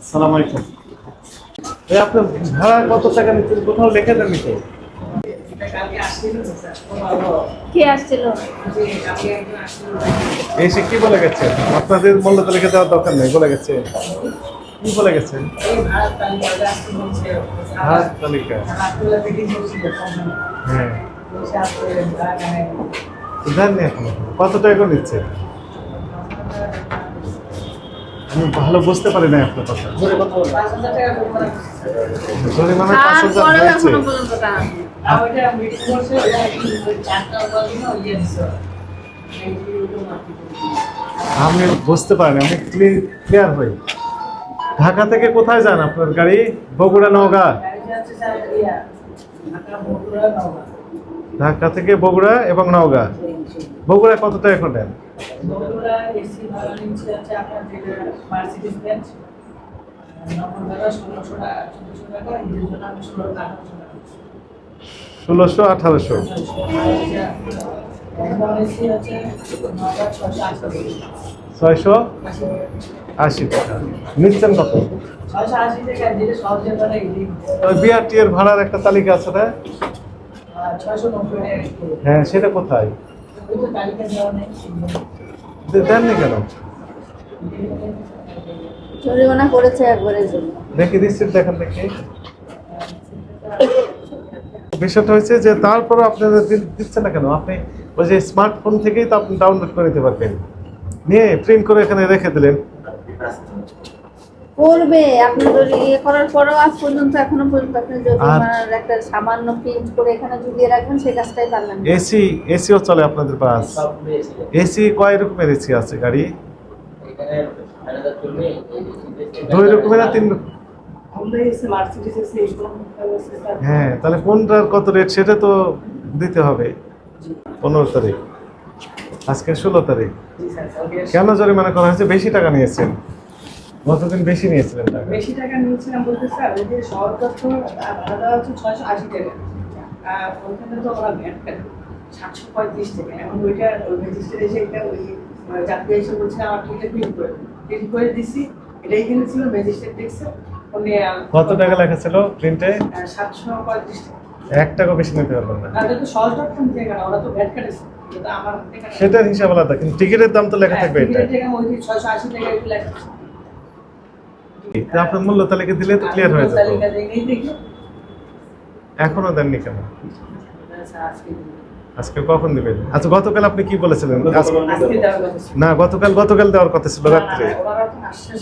আসসালামু আলাইকুম। এই আপনার ভাড়া কত টাকা নিচ্ছেন? কোথাও লিখে দেননি তো? কে আসছিল? এসে কি বলে গেছে? আপনাদের মূল্য তালিকা দেওয়ার দরকার নেই, বলে গেছে। কি বলে গেছে? ভাড়ার তালিকা। হ্যাঁ, জানি এখন কত টাকা করে নিচ্ছে? আমি ভালো বুঝতে পারি না আপনার কথা। জরিমানা 5,000 তারপরেও হয়েছে। এখনো পর্যন্ত টাকা নেই। আমি বুঝতে পারিনি, আমি ক্লিয়ার হই। ঢাকা থেকে কোথায় যান আপনার গাড়ি? বগুড়া, নওগাঁ? ঢাকা থেকে বগুড়া এবং নওগাঁ। বগুড়া কত টাকা করে নেন? 1600-1800। 680 টাকা নিচ্ছেন কত? বিআরটি এর ভাড়ার একটা তালিকা আছে না? হ্যাঁ, সেটা কোথায়? দেননি কেন? জরিমানা করেছে একবারের জন্য। দেখি রিসিপ্ট দেখেন দেখি। বিষয়টা হয়েছে যে তারপরে আপনাদের দিচ্ছে না কেন? আপনি ওই যে স্মার্টফোন থেকেই তো আপনি ডাউনলোড করে নিতে পারবেন, নিয়ে প্রিন্ট করে এখানে রেখে দিলেন। করবে আপনাদের ইয়ে করার পরেও আজ পর্যন্ত এখনো পর্যন্ত আপনি জরিমানার একটা সামান্য প্রিন্ট করে এখানে ঝুলিয়ে রাখবেন, সেই কাজটাই পারলেন না। এসিও চলে আপনাদের বাস? এসি কয় রকমের এসি আছে গাড়ি? 2 রকমের না 3 রকম? হ্যাঁ, তাহলে কোনটার কত রেট সেটা তো দিতে হবে। 15 তারিখ, আজকে 16 তারিখ। কেন জরিমানা করা হয়েছে? বেশি টাকা নিয়েছেন, গতদিন বেশি নিয়েছিলেন টাকা। বেশি টাকা নিয়েছিলাম বলতে স্যার, ওই যে শহর দপ্তর ভাড়া হচ্ছে 680 টাকা, আর ওইখানে তো ওরা ভ্যাট কাটে 735 টাকা। এখন ওইটা রেজিস্টার এসে এটা ওই যাত্রী এসে বলছে আমার টিকিট প্রিন্ট করে দিছি, এটা এখানে ছিল ম্যাজিস্ট্রেট দেখছে। কত টাকা লেখা ছিল প্রিন্টে? 735 টাকা। 1 টাকা বেশি নিতে পারবেন না। তাদের তো শহর দপ্তর থেকে না, ওরা তো ভ্যাট কাটেছে, এটা আমার থেকে না। সেটার হিসাব আলাদা, কিন্তু টিকিটের দাম তো লেখা থাকবে। এটা টিকিটের টাকা ওই যে 680 টাকা এটা লেখা আছে। আপনার মূল্য তালিকা দিলে তো ক্লিয়ার হয়ে যাবে। তালিকা দেখেই দেখি এখনো দেননি কেন? আজকে আজকে কখন দিবেন? আচ্ছা, গতকাল আপনি কি বলেছিলেন? দেওয়ার কথা ছিল। না, গতকাল দেওয়ার কথা ছিল রাত্রে। ওরা তো আসছে